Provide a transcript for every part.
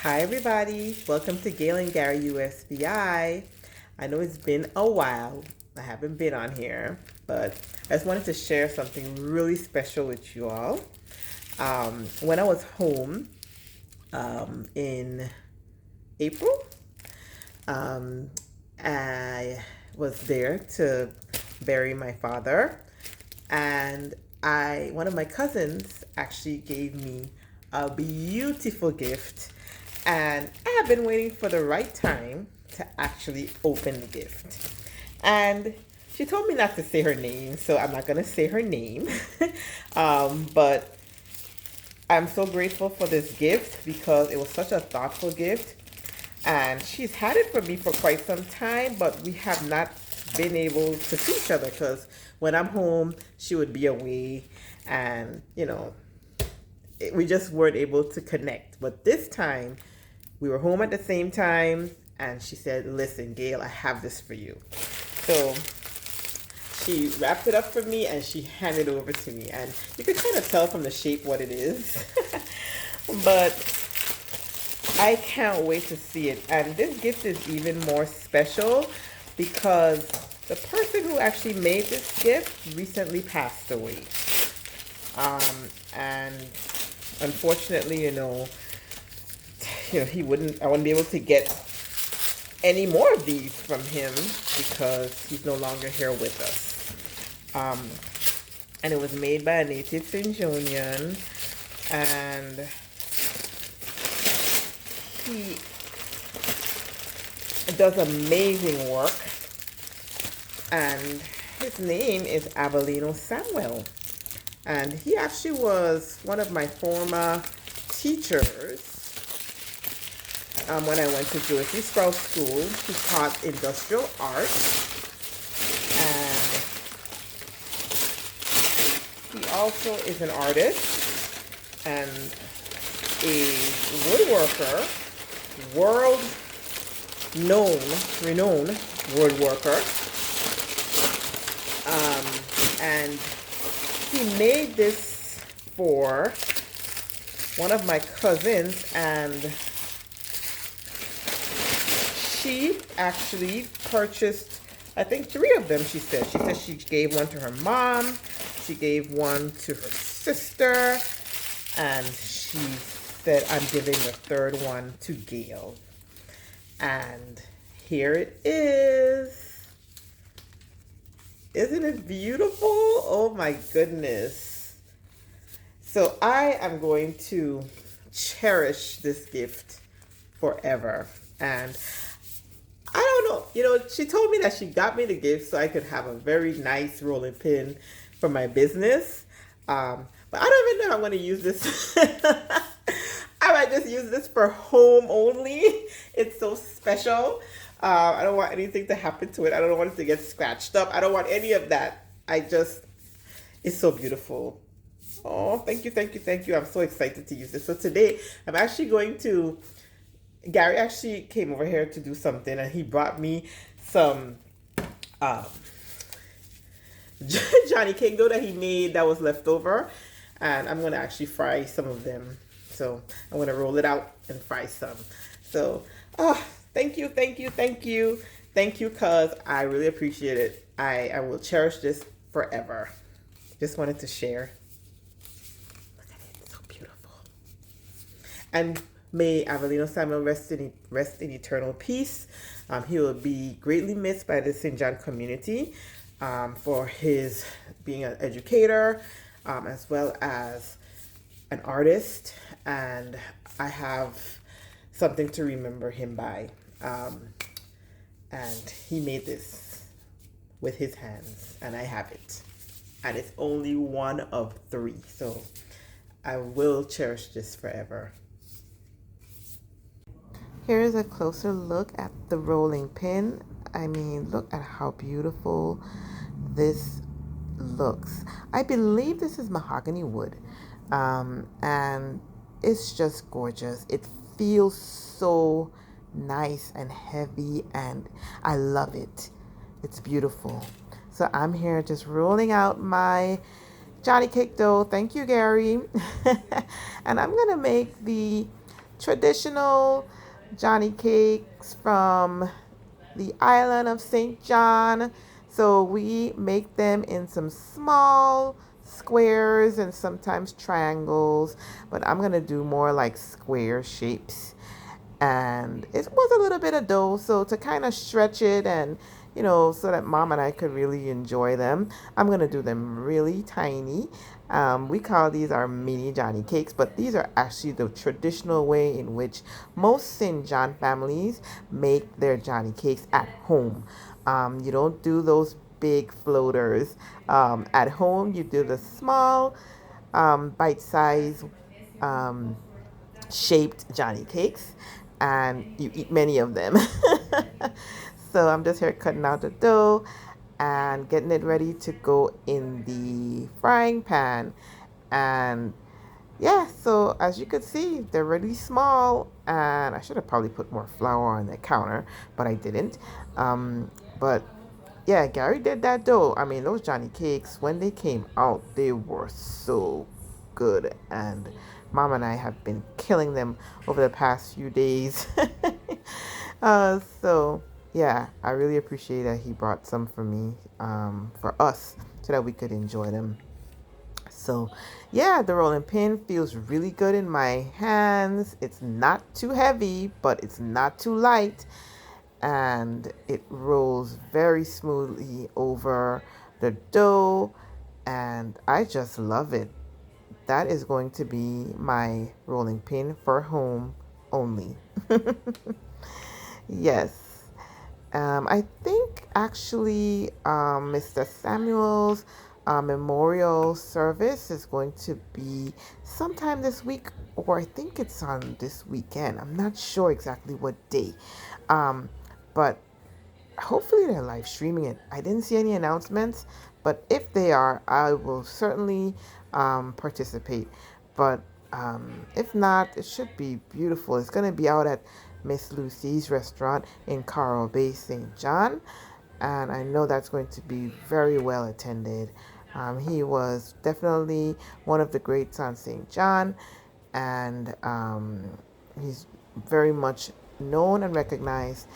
Hi everybody, welcome to Gail and Gary USBI. I know it's been a while. I haven't been on here, but I just wanted to share something really special with you all. When I was home in April, um, I was there to bury my father, and one of my cousins actually gave me a beautiful gift, and I have been waiting for the right time to actually open the gift. And she told me not to say her name, so I'm not gonna say her name. But I'm so grateful for this gift because it was such a thoughtful gift. And she's had it for me for quite some time, but we have not been able to see each other because when I'm home, she would be away, and we just weren't able to connect. But this time, we were home at the same time, and she said, "Listen, Gail, I have this for you." So she wrapped it up for me and she handed it over to me, and you can kind of tell from the shape what it is. But I can't wait to see it. And this gift is even more special because the person who actually made this gift recently passed away. And unfortunately, I wouldn't be able to get any more of these from him because he's no longer here with us. And it was made by a native Sinjonian, and he does amazing work, and his name is Avelino Samuel, and he actually was one of my former teachers. When I went to Joyce Sprout School, he taught industrial art, and he also is an artist and a woodworker, renowned woodworker. And he made this for one of my cousins, and she actually purchased, I think, 3 of them. She said she gave one to her mom, she gave one to her sister, and she said, "I'm giving the 3rd one to Gail." And here it is. Isn't it beautiful? Oh my goodness. So I am going to cherish this gift forever. And I don't know, she told me that she got me the gift so I could have a very nice rolling pin for my business. But I don't even know how I'm going to use this. I might just use this for home only. It's so special. I don't want anything to happen to it. I don't want it to get scratched up. I don't want any of that. It's so beautiful. Oh, thank you, thank you, thank you. I'm so excited to use this. So today, I'm actually Gary actually came over here to do something, and he brought me some Johnny cake dough that he made that was left over, and I'm going to actually fry some of them. So I'm going to roll it out and fry some. So, thank you, thank you, thank you. Thank you, cuz I really appreciate it. I will cherish this forever. Just wanted to share. Look at it, it's so beautiful. And may Avelino Samuel rest in eternal peace. He will be greatly missed by the St. John community for his being an educator, as well as an artist. And I have something to remember him by. And he made this with his hands, and I have it. And it's only one of 3. So I will cherish this forever. Here's a closer look at the rolling pin. I mean, look at how beautiful this looks. I believe this is mahogany wood, and it's just gorgeous. It feels so nice and heavy, and I love it. It's beautiful. So I'm here just rolling out my Johnny cake dough. Thank you, Gary. And I'm gonna make the traditional Johnny cakes from the island of St. John. So we make them in some small squares and sometimes triangles, but I'm gonna do more like square shapes. And it was a little bit of dough, so to kind of stretch it and so that mom and I could really enjoy them, I'm gonna do them really tiny. We call these our mini Johnny cakes, but these are actually the traditional way in which most St. John families make their Johnny cakes at home. You don't do those big floaters. At home, you do the small, bite size um, shaped Johnny cakes, and you eat many of them. So I'm just here cutting out the dough and getting it ready to go in the frying pan. And yeah, so as you can see, they're really small, and I should have probably put more flour on the counter, but I didn't. But yeah, Gary did that dough. I mean, those Johnny cakes, when they came out, they were so good. And Mom and I have been killing them over the past few days. So, yeah, I really appreciate that he brought some for me, for us, so that we could enjoy them. So, yeah, the rolling pin feels really good in my hands. It's not too heavy, but it's not too light, and it rolls very smoothly over the dough, and I just love it. That is going to be my rolling pin for home only. Yes. I think actually Mr. Samuel's memorial service is going to be sometime this week, or I think it's on this weekend. I'm not sure exactly what day. Um, but hopefully they're live streaming it. I didn't see any announcements, but if they are, I will certainly participate. But if not, it should be beautiful. It's going to be out at Miss Lucy's restaurant in Coral Bay, St. John, and I know that's going to be very well attended. He was definitely one of the greats on St. John, and he's very much known and recognized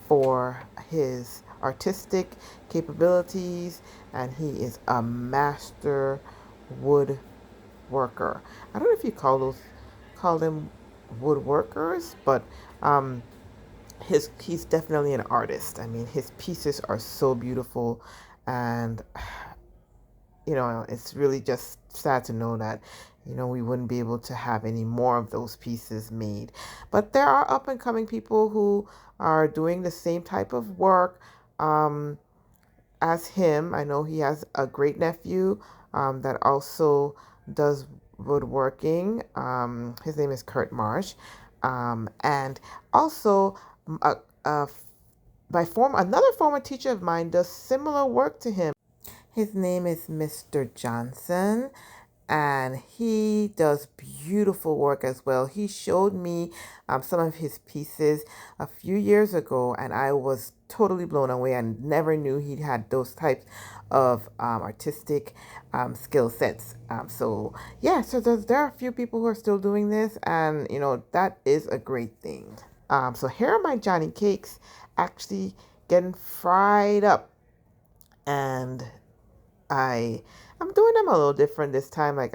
for his artistic capabilities, and he is a master woodworker. I don't know if you call them woodworkers, but um, he's definitely an artist. I mean, his pieces are so beautiful, and it's really just sad to know that, we wouldn't be able to have any more of those pieces made. But there are up and coming people who are doing the same type of work as him. I know he has a great nephew that also does woodworking. His name is Kurt Marsh. And also, a, a, another former teacher of mine does similar work to him. His name is Mr. Johnson, and he does beautiful work as well. He showed me some of his pieces a few years ago, and I was totally blown away. I never knew he had those types of artistic skill sets. So yeah, so there are a few people who are still doing this, and that is a great thing. So here are my Johnny cakes actually getting fried up, and I'm doing them a little different this time. Like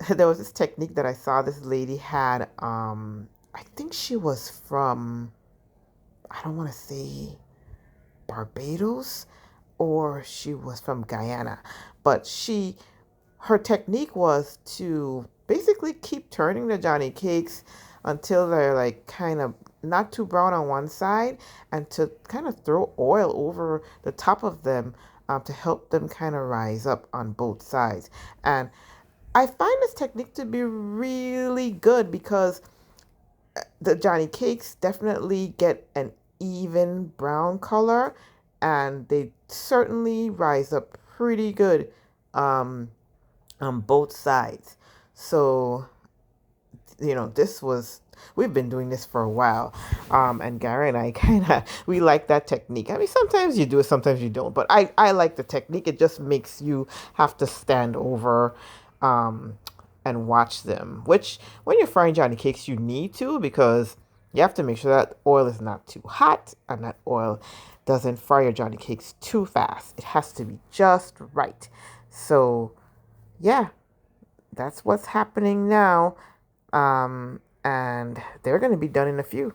there was this technique that I saw this lady had. I think she was from, I don't want to say Barbados, or she was from Guyana, but her technique was to basically keep turning the Johnny cakes until they're like kind of not too brown on one side, and to kind of throw oil over the top of them to help them kind of rise up on both sides. And I find this technique to be really good because the Johnny cakes definitely get an even brown color, and they certainly rise up pretty good on both sides. So we've been doing this for a while, and Gary and I we like that technique. I mean, sometimes you do it, sometimes you don't, but I like the technique. It just makes you have to stand over and watch them. Which, when you're frying Johnny cakes, you need to, because you have to make sure that oil is not too hot and that oil doesn't fry your Johnny cakes too fast. It has to be just right. So, yeah, that's what's happening now. And they're going to be done in a few.